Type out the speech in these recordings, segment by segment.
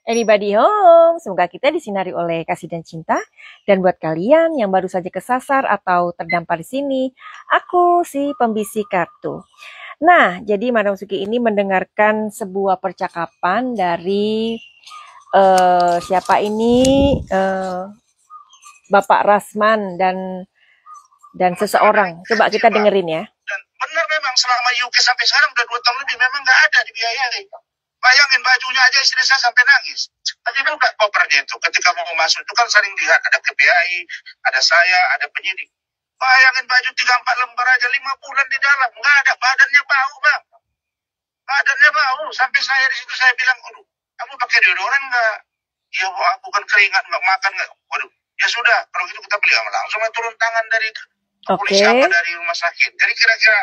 Anybody home? Semoga kita disinari oleh kasih dan cinta. Dan buat kalian yang baru saja kesasar atau terdampar di sini, aku si pembisik kartu. Nah, jadi Madam Suki ini mendengarkan sebuah percakapan dari siapa ini? Bapak Rasman dan seseorang. Coba kita dengerin ya. Dan benar memang selama UK sampai sekarang udah 2 tahun lebih memang nggak ada dibiayai. Bayangin bajunya aja istri saya sampai nangis. Tapi kan nggak kopernya itu. Ketika mau masuk itu kan sering lihat ada KPI, ada saya, ada penyidik. Bayangin baju 3-4 lembar aja 5 bulan di dalam. Nggak ada, badannya bau bang. Badannya bau. Sampai saya di situ saya bilang, aduh, kamu pakai deodoran nggak? Iya bu, aku kan keringat nggak makan nggak. Waduh, ya sudah. Kalau gitu kita beli langsung turun tangan dari polisi apa dari rumah sakit. Jadi kira-kira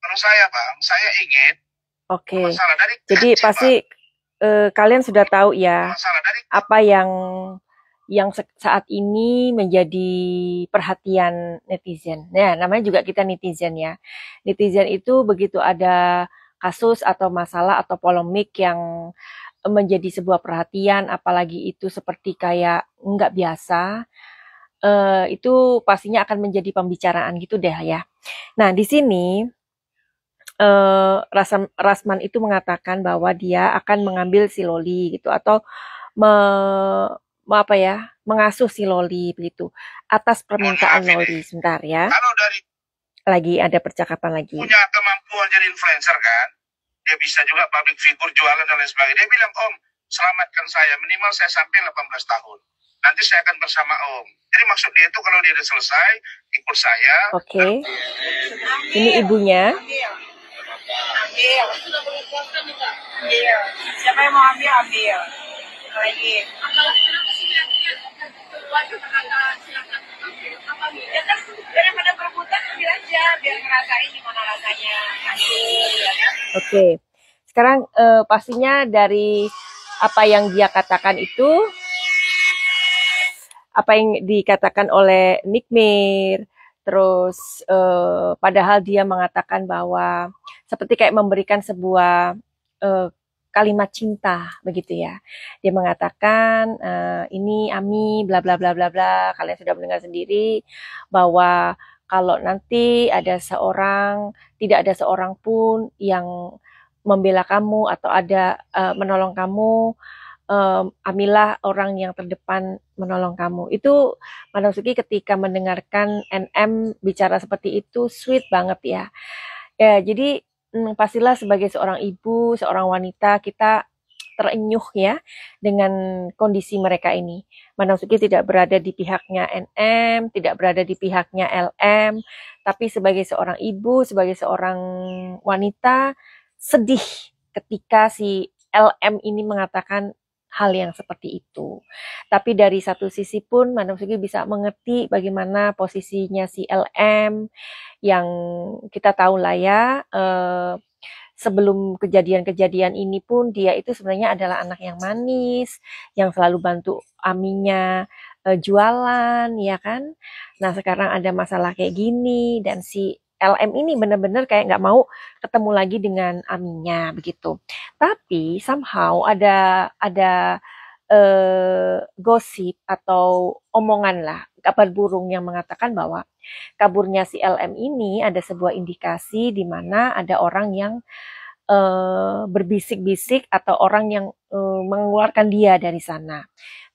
kalau saya bang, saya ingin jadi kecil, pasti kalian sudah tahu ya apa yang saat ini menjadi perhatian netizen. Ya, namanya juga kita netizen ya. Netizen itu begitu ada kasus atau masalah atau polemik yang menjadi sebuah perhatian, apalagi itu seperti kayak nggak biasa, itu pastinya akan menjadi pembicaraan gitu deh ya. Nah, di sini Rasman itu mengatakan bahwa dia akan mengambil si Loli gitu atau mengasuh si Loli begitu atas permintaan Loli. Sebentar ya. Kalau dari lagi ada percakapan lagi. Punya kemampuan jadi influencer kan, dia bisa juga public figure jualan dan lain sebagainya. Dia bilang, Om, selamatkan saya minimal saya sampai 18 tahun. Nanti saya akan bersama Om. Jadi maksud dia itu kalau dia udah selesai ikut saya. Oke. Ini ibunya. Ambil. Ambil. Siapa yang mau ambil, ambil. Lagi. Ya kan, daripada berebutan ambil aja, biar ngerasain gimana rasanya. Oke. Sekarang pastinya dari apa yang dia katakan itu, apa yang dikatakan oleh Nick Mir, terus padahal dia mengatakan bahwa seperti kayak memberikan sebuah kalimat cinta begitu ya. Dia mengatakan ini Ami bla bla bla bla bla. Kalian sudah mendengar sendiri bahwa kalau nanti ada tidak ada seorang pun yang membela kamu atau ada menolong kamu, Amilah orang yang terdepan menolong kamu. Itu Madam Suki ketika mendengarkan NM bicara seperti itu sweet banget ya. Ya, jadi pastilah sebagai seorang ibu, seorang wanita, kita terenyuh ya dengan kondisi mereka ini. Madam Suki tidak berada di pihaknya NM, tidak berada di pihaknya LM, tapi sebagai seorang ibu, sebagai seorang wanita, sedih ketika si LM ini mengatakan hal yang seperti itu. Tapi dari satu sisi pun Madam Suki bisa mengerti bagaimana posisinya si LM yang kita tahu lah ya, sebelum kejadian-kejadian ini pun dia itu sebenarnya adalah anak yang manis, yang selalu bantu Aminya jualan, ya kan? Nah sekarang ada masalah kayak gini dan si LM ini benar-benar kayak nggak mau ketemu lagi dengan Aminya begitu. Tapi somehow ada gosip atau omongan lah, kabar burung yang mengatakan bahwa kaburnya si LM ini ada sebuah indikasi di mana ada orang yang berbisik-bisik atau orang yang mengeluarkan dia dari sana.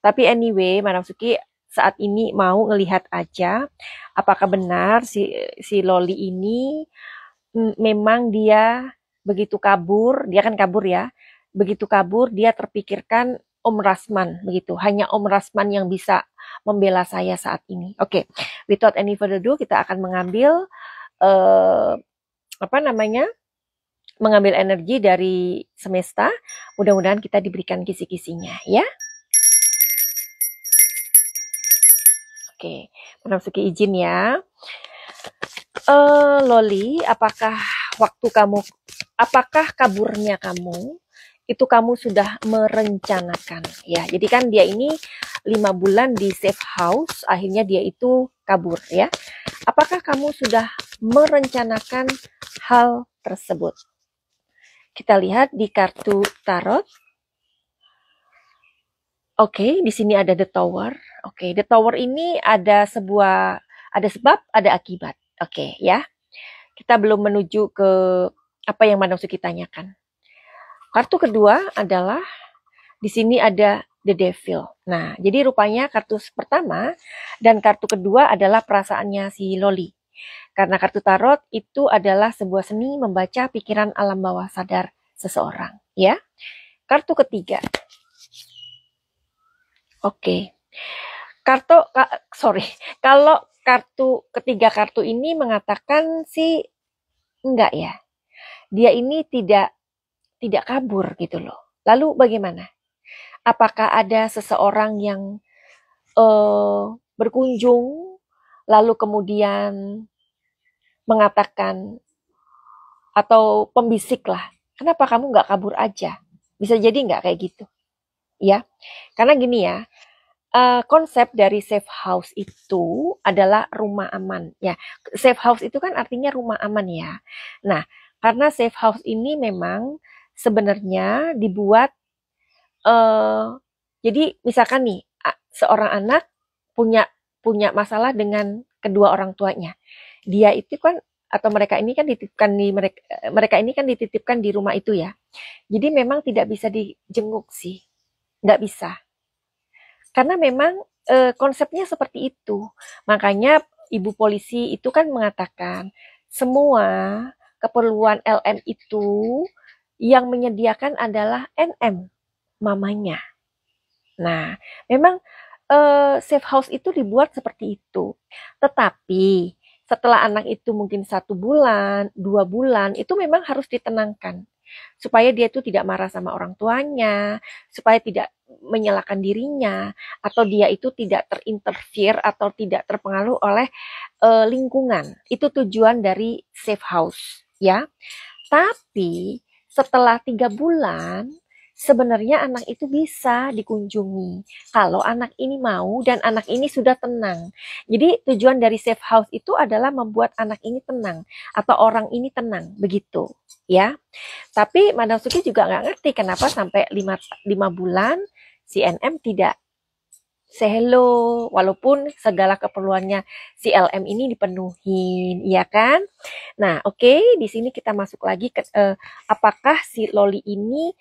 Tapi anyway, Madam Suki saat ini mau ngelihat aja apakah benar si Loli ini memang dia begitu kabur, dia kan kabur ya, begitu kabur dia terpikirkan Om Rasman begitu. Hanya Om Rasman yang bisa membela saya saat ini. Oke, without any further ado kita akan mengambil mengambil energi dari semesta. Mudah-mudahan kita diberikan kisi-kisinya ya. Oke, Madam Suki izin ya. Loli, apakah kaburnya kamu itu kamu sudah merencanakan ya? Jadi kan dia ini 5 bulan di safe house, akhirnya dia itu kabur ya. Apakah kamu sudah merencanakan hal tersebut? Kita lihat di kartu tarot. Oke, di sini ada The Tower. Oke, The Tower ini ada sebab, ada akibat. Oke, ya. Kita belum menuju ke apa yang Madam Suki tanyakan. Kartu kedua adalah di sini ada The Devil. Nah, jadi rupanya kartu pertama dan kartu kedua adalah perasaannya si Loli. Karena kartu tarot itu adalah sebuah seni membaca pikiran alam bawah sadar seseorang, ya. Kartu ketiga. Oke. Kalau ketiga kartu ini mengatakan sih enggak ya. Dia ini tidak kabur gitu loh. Lalu bagaimana? Apakah ada seseorang yang berkunjung lalu kemudian mengatakan atau pembisik lah, kenapa kamu nggak kabur aja? Bisa jadi nggak kayak gitu, ya? Karena gini ya, konsep dari safe house itu adalah rumah aman, ya. Safe house itu kan artinya rumah aman ya. Nah, karena safe house ini memang sebenarnya dibuat, jadi misalkan nih, seorang anak punya masalah dengan kedua orang tuanya. Dia itu kan atau mereka ini kan dititipkan di rumah itu ya. Jadi memang tidak bisa dijenguk sih, nggak bisa. Karena memang konsepnya seperti itu. Makanya ibu polisi itu kan mengatakan semua keperluan LM itu yang menyediakan adalah NM, mamanya. Nah, memang safe house itu dibuat seperti itu. Tetapi setelah anak itu mungkin 1 bulan, 2 bulan, itu memang harus ditenangkan. Supaya dia itu tidak marah sama orang tuanya, supaya tidak menyalahkan dirinya, atau dia itu tidak terinterfere atau tidak terpengaruh oleh lingkungan. Itu tujuan dari safe house, ya. Tapi setelah 3 bulan, sebenarnya anak itu bisa dikunjungi kalau anak ini mau dan anak ini sudah tenang. Jadi tujuan dari safe house itu adalah membuat anak ini tenang atau orang ini tenang, begitu ya. Tapi Madam Suki juga nggak ngerti kenapa sampai 5 bulan si NM tidak say hello, walaupun segala keperluannya si LM ini dipenuhin, ya kan? Nah, oke, di sini kita masuk lagi ke apakah si Loli ini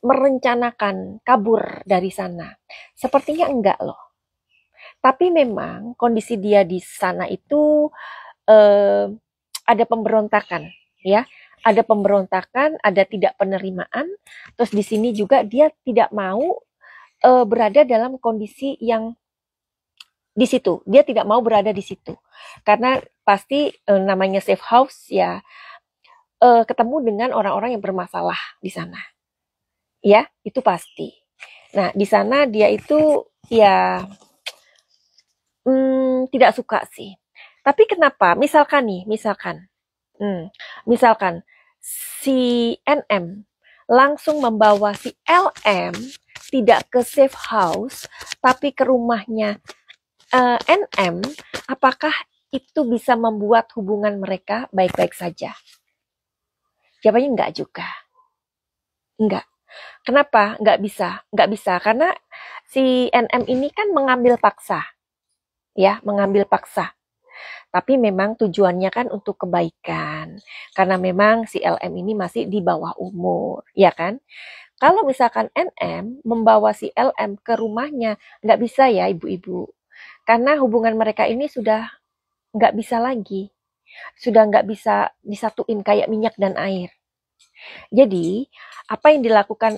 merencanakan kabur dari sana? Sepertinya enggak loh. Tapi memang kondisi dia di sana itu ada pemberontakan, ya. Ada pemberontakan, ada tidak penerimaan. Terus di sini juga dia tidak mau berada dalam kondisi yang di situ. Dia tidak mau berada di situ. Karena pasti namanya safe house ya ketemu dengan orang-orang yang bermasalah di sana. Ya, itu pasti. Nah, di sana dia itu ya tidak suka sih. Tapi kenapa? Misalkan nih, misalkan si NM langsung membawa si LM tidak ke safe house, tapi ke rumahnya NM, apakah itu bisa membuat hubungan mereka baik-baik saja? Jawabannya enggak juga. Enggak. Kenapa? Enggak bisa. Enggak bisa. Karena si NM ini kan mengambil paksa. Ya, mengambil paksa. Tapi memang tujuannya kan untuk kebaikan. Karena memang si LM ini masih di bawah umur. Ya kan? Kalau misalkan NM membawa si LM ke rumahnya, enggak bisa ya ibu-ibu. Karena hubungan mereka ini sudah enggak bisa lagi. Sudah enggak bisa disatuin kayak minyak dan air. Jadi, apa yang dilakukan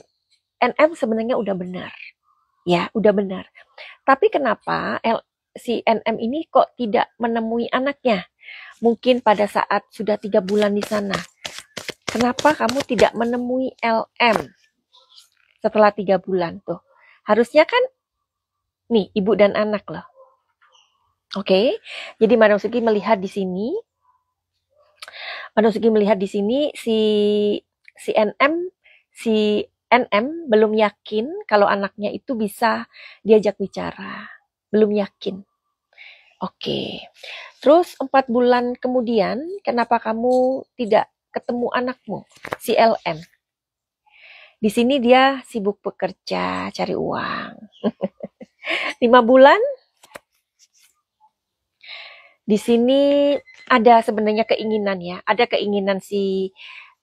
NM sebenarnya udah benar. Ya, udah benar. Tapi kenapa si NM ini kok tidak menemui anaknya? Mungkin pada saat sudah 3 bulan di sana. Kenapa kamu tidak menemui LM setelah 3 bulan tuh? Harusnya kan nih ibu dan anak loh. Oke. Jadi Madam Suki melihat di sini si NM belum yakin kalau anaknya itu bisa diajak bicara. Belum yakin. Oke. Terus 4 bulan kemudian, kenapa kamu tidak ketemu anakmu, si LM? Di sini dia sibuk bekerja, cari uang. 5 bulan, di sini ada sebenarnya keinginan ya. Ada keinginan si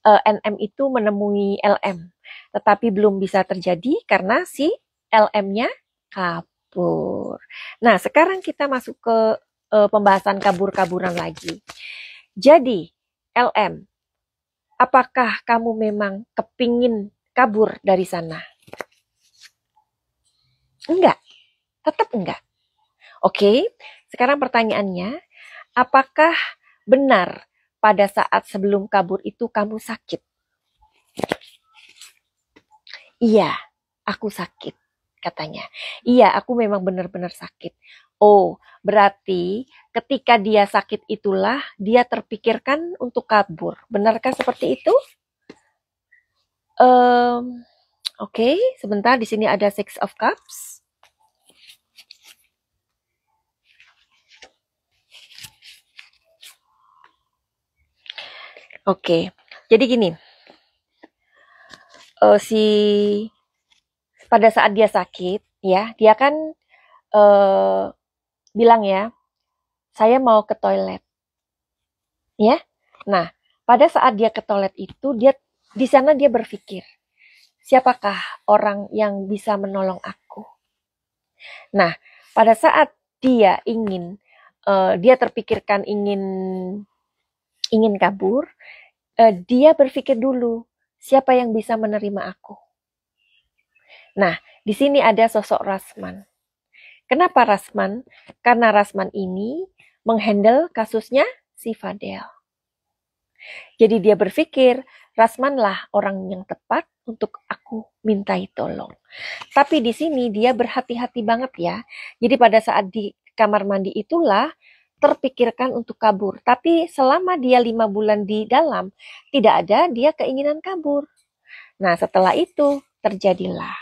NM itu menemui LM. Tetapi belum bisa terjadi karena si LM-nya kabur. Nah, sekarang kita masuk ke pembahasan kabur-kaburan lagi. Jadi, LM, apakah kamu memang kepingin kabur dari sana? Enggak, tetap enggak. Oke, sekarang pertanyaannya, apakah benar pada saat sebelum kabur itu kamu sakit? Iya, aku sakit, katanya. Iya, aku memang benar-benar sakit. Oh, berarti ketika dia sakit itulah dia terpikirkan untuk kabur. Benarkah seperti itu? Oke, sebentar, di sini ada Six of Cups. Oke, jadi gini, si pada saat dia sakit, ya, dia kan bilang ya, saya mau ke toilet, ya. Nah, pada saat dia ke toilet itu, dia di sana dia berpikir, siapakah orang yang bisa menolong aku? Nah, pada saat dia ingin, dia terpikirkan ingin kabur, dia berpikir dulu, siapa yang bisa menerima aku? Nah, di sini ada sosok Rasman. Kenapa Rasman? Karena Rasman ini menghandle kasusnya si Fadel. Jadi dia berpikir, Rasmanlah orang yang tepat untuk aku mintai tolong. Tapi di sini dia berhati-hati banget ya. Jadi pada saat di kamar mandi itulah terpikirkan untuk kabur. Tapi selama dia 5 bulan di dalam, tidak ada dia keinginan kabur. Nah, setelah itu terjadilah.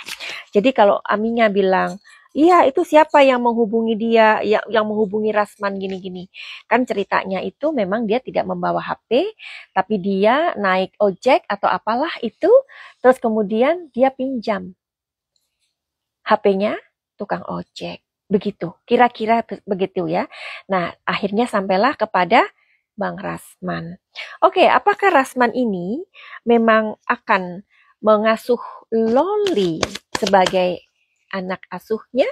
Jadi kalau Aminya bilang, iya itu siapa yang menghubungi dia, yang menghubungi Rasman gini-gini. Kan ceritanya itu memang dia tidak membawa HP, tapi dia naik ojek atau apalah itu, terus kemudian dia pinjam HP-nya tukang ojek. Begitu, kira-kira begitu ya. Nah, akhirnya sampailah kepada Bang Rasman. Oke, apakah Rasman ini memang akan mengasuh Loli sebagai anak asuhnya?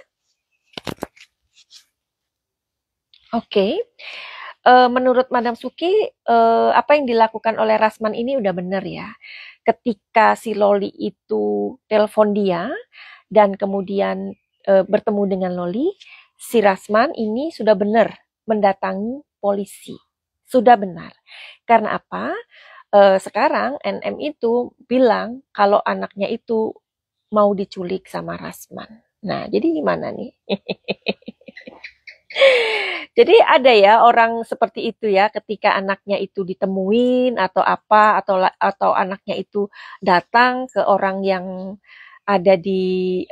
Oke. Menurut Madam Suki, apa yang dilakukan oleh Rasman ini udah benar ya. Ketika si Loli itu telepon dia dan kemudian bertemu dengan Loli, si Rasman ini sudah benar mendatangi polisi. Sudah benar. Karena apa? Sekarang NM itu bilang kalau anaknya itu mau diculik sama Rasman. Nah, jadi gimana nih? Jadi ada ya orang seperti itu ya, ketika anaknya itu ditemuin atau apa, atau anaknya itu datang ke orang yang ada di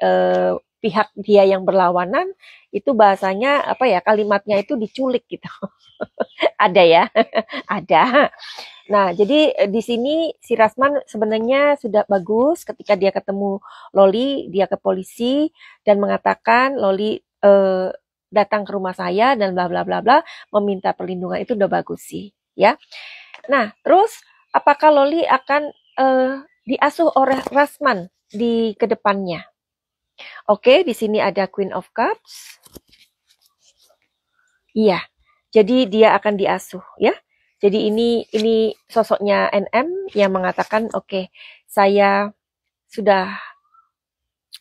pihak dia yang berlawanan, itu bahasanya apa ya, kalimatnya itu diculik gitu. Ada ya, ada. Nah, jadi di sini si Rasman sebenarnya sudah bagus ketika dia ketemu Loli, dia ke polisi dan mengatakan Loli datang ke rumah saya dan bla bla bla bla meminta perlindungan, itu udah bagus sih, ya. Nah, terus apakah Loli akan diasuh oleh Rasman di kedepannya? Oke, di sini ada Queen of Cups. Iya. Jadi dia akan diasuh, ya. Jadi ini sosoknya NM yang mengatakan, oke, saya sudah,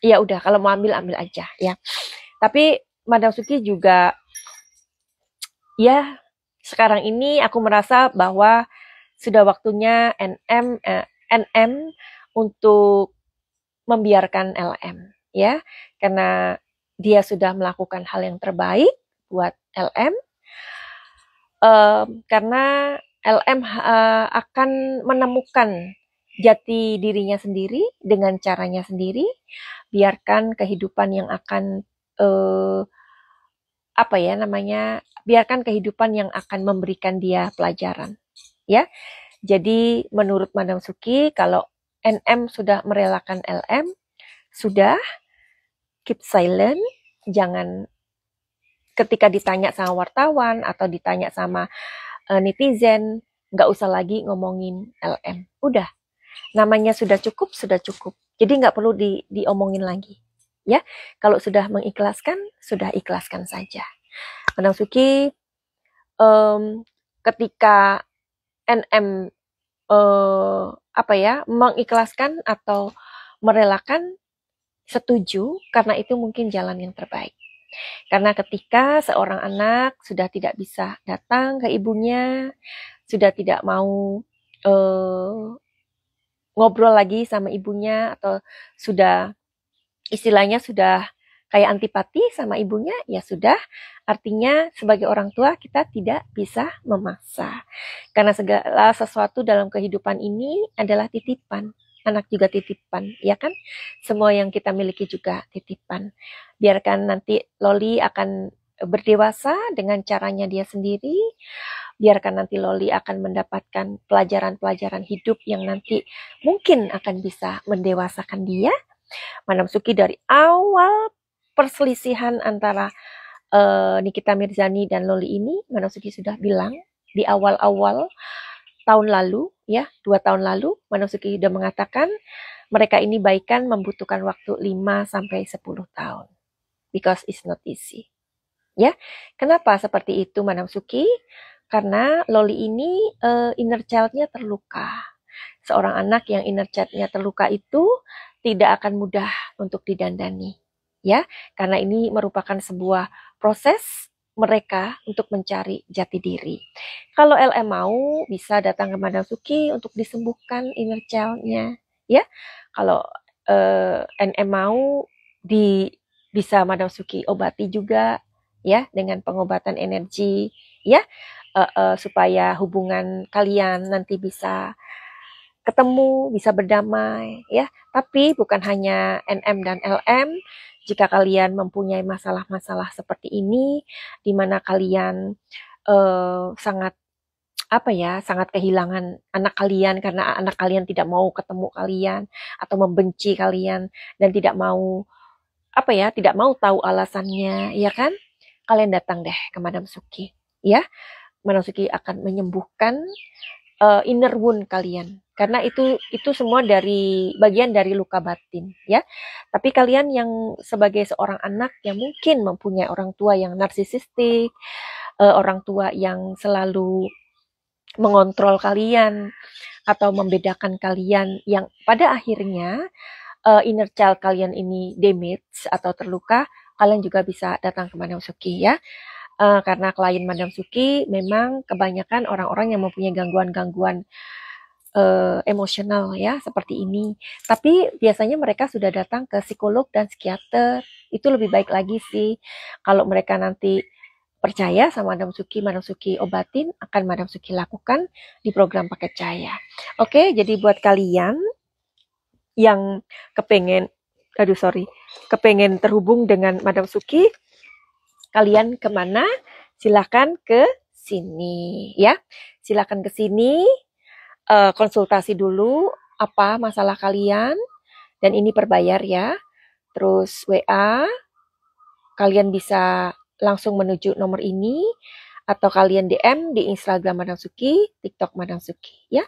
ya udah kalau mau ambil aja, ya. Tapi Madam Suki juga, ya sekarang ini aku merasa bahwa sudah waktunya NM untuk membiarkan LM, ya, karena dia sudah melakukan hal yang terbaik buat LM. Karena LM akan menemukan jati dirinya sendiri dengan caranya sendiri. Biarkan kehidupan yang akan biarkan kehidupan yang akan memberikan dia pelajaran, ya. Jadi menurut Madam Suki, kalau NM sudah merelakan LM, sudah keep silent, jangan ketika ditanya sama wartawan atau ditanya sama netizen, nggak usah lagi ngomongin LM. Udah, namanya sudah cukup, sudah cukup. Jadi nggak perlu diomongin lagi. Ya, kalau sudah mengikhlaskan, sudah ikhlaskan saja. Madam Suki, ketika NM mengikhlaskan atau merelakan, setuju, karena itu mungkin jalan yang terbaik. Karena ketika seorang anak sudah tidak bisa datang ke ibunya, sudah tidak mau ngobrol lagi sama ibunya, atau sudah istilahnya sudah kayak antipati sama ibunya, ya sudah, artinya sebagai orang tua kita tidak bisa memaksa. Karena segala sesuatu dalam kehidupan ini adalah titipan. Anak juga titipan, ya kan? Semua yang kita miliki juga titipan. Biarkan nanti Loli akan berdewasa dengan caranya dia sendiri. Biarkan nanti Loli akan mendapatkan pelajaran-pelajaran hidup yang nanti mungkin akan bisa mendewasakan dia. Madam Suki dari awal perselisihan antara Nikita Mirzani dan Loli ini, Madam Suki sudah bilang di awal-awal tahun lalu, ya 2 tahun lalu, Madam Suki sudah mengatakan mereka ini baikan membutuhkan waktu 5-10 tahun. Because it's not easy. Ya, kenapa seperti itu Madam Suki? Karena Loli ini inner child-nya terluka. Seorang anak yang inner child-nya terluka itu tidak akan mudah untuk didandani. Ya, karena ini merupakan sebuah proses mereka untuk mencari jati diri. Kalau LM mau, bisa datang ke Madam Suki untuk disembuhkan inner child-nya. Ya, kalau NM mau, bisa Madam Suki obati juga, ya, dengan pengobatan energi, ya, supaya hubungan kalian nanti bisa ketemu, bisa berdamai, ya. Tapi bukan hanya NM dan LM. Jika kalian mempunyai masalah-masalah seperti ini, di mana kalian sangat sangat kehilangan anak kalian karena anak kalian tidak mau ketemu kalian atau membenci kalian dan tidak mau tidak mau tahu alasannya, ya kan? Kalian datang deh ke Madam Suki, ya. Madam Suki akan menyembuhkan inner wound kalian, karena itu semua dari bagian dari luka batin, ya. Tapi kalian yang sebagai seorang anak yang mungkin mempunyai orang tua yang narsisistik, orang tua yang selalu mengontrol kalian atau membedakan kalian, yang pada akhirnya inner child kalian ini damage atau terluka, kalian juga bisa datang ke Madam Suki, ya. Karena klien Madam Suki memang kebanyakan orang-orang yang mempunyai gangguan-gangguan emosional, ya, seperti ini. Tapi biasanya mereka sudah datang ke psikolog dan psikiater. Itu lebih baik lagi sih. Kalau mereka nanti percaya sama Madam Suki obatin, akan Madam Suki lakukan di program Paket Cahaya. Oke, jadi buat kalian yang kepengen terhubung dengan Madam Suki, kalian kemana? Silakan ke sini, ya. Silakan ke sini, konsultasi dulu apa masalah kalian, dan ini berbayar, ya. Terus WA, kalian bisa langsung menuju nomor ini, atau kalian DM di Instagram Madam Suki, TikTok Madam Suki, ya.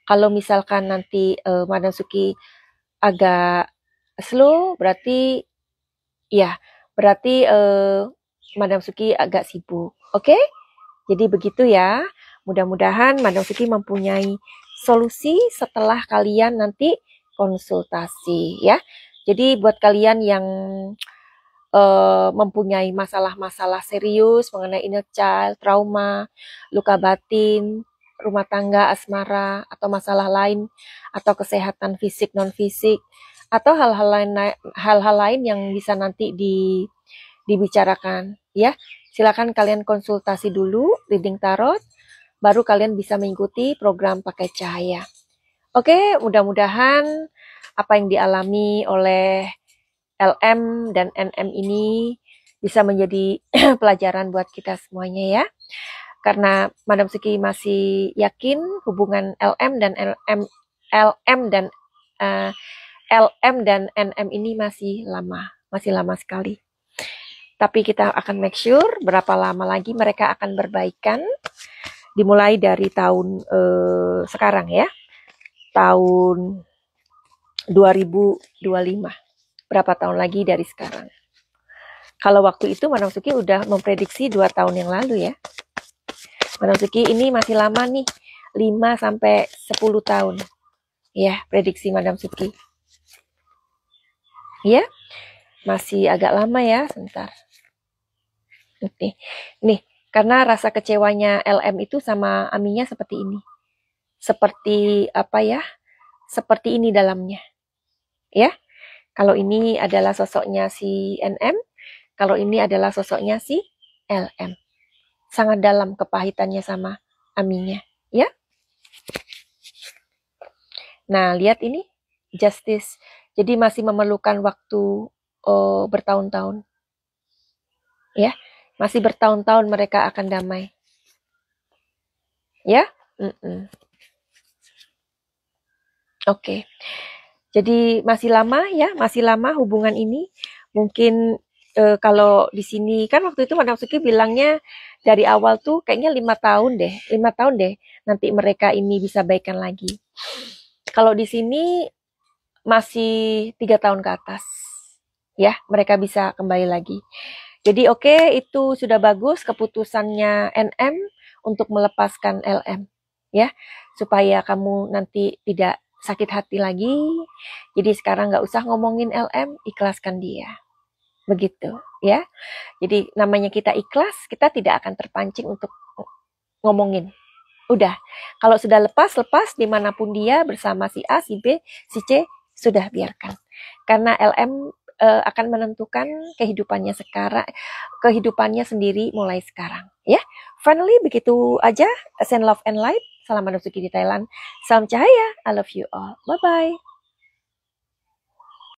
Kalau misalkan nanti Madam Suki agak slow, berarti Madam Suki agak sibuk. Oke? Jadi begitu, ya. Mudah-mudahan Madam Suki mempunyai solusi setelah kalian nanti konsultasi, ya. Jadi buat kalian yang mempunyai masalah-masalah serius mengenai inner child, trauma, luka batin, rumah tangga, asmara, atau masalah lain, atau kesehatan fisik, non-fisik, atau hal-hal lain yang bisa nanti dibicarakan, ya. Silakan kalian konsultasi dulu, reading tarot, baru kalian bisa mengikuti program Paket Cahaya. Oke, mudah-mudahan apa yang dialami oleh LM dan NM ini bisa menjadi pelajaran buat kita semuanya, ya. Karena Madam Suki masih yakin hubungan LM dan LM dan NM ini masih lama sekali. Tapi kita akan make sure berapa lama lagi mereka akan berbaikan, dimulai dari tahun sekarang ya, tahun 2025. Berapa tahun lagi dari sekarang? Kalau waktu itu Madam Suki udah memprediksi 2 tahun yang lalu ya. Madam Suki ini masih lama nih, 5 sampai 10 tahun. Ya, prediksi Madam Suki. Ya, masih agak lama ya, sebentar. Nih, karena rasa kecewanya LM itu sama Aminya seperti ini. Seperti apa ya? Seperti ini dalamnya. Ya. Kalau ini adalah sosoknya si NM, kalau ini adalah sosoknya si LM. Sangat dalam kepahitannya sama Aminya, ya. Nah, lihat ini justice. Jadi masih memerlukan waktu bertahun-tahun. Ya. Masih bertahun-tahun mereka akan damai. Ya? Oke. Jadi masih lama ya, masih lama hubungan ini. Mungkin kalau di sini kan waktu itu Madam Suki bilangnya dari awal tuh kayaknya 5 tahun deh, 5 tahun deh nanti mereka ini bisa baikan lagi. Kalau di sini masih 3 tahun ke atas. Ya, mereka bisa kembali lagi. Jadi oke, itu sudah bagus keputusannya NM untuk melepaskan LM, ya, supaya kamu nanti tidak sakit hati lagi. Jadi sekarang nggak usah ngomongin LM, ikhlaskan dia, begitu, ya. Jadi namanya kita ikhlas, kita tidak akan terpancing untuk ngomongin. Udah, kalau sudah lepas dimanapun dia bersama si A, si B, si C, sudah biarkan. Karena LM akan menentukan kehidupannya sendiri mulai sekarang, ya. Finally, begitu aja. Send love and light. Salam Madam Suki di Thailand. Salam cahaya. I love you all. Bye-bye.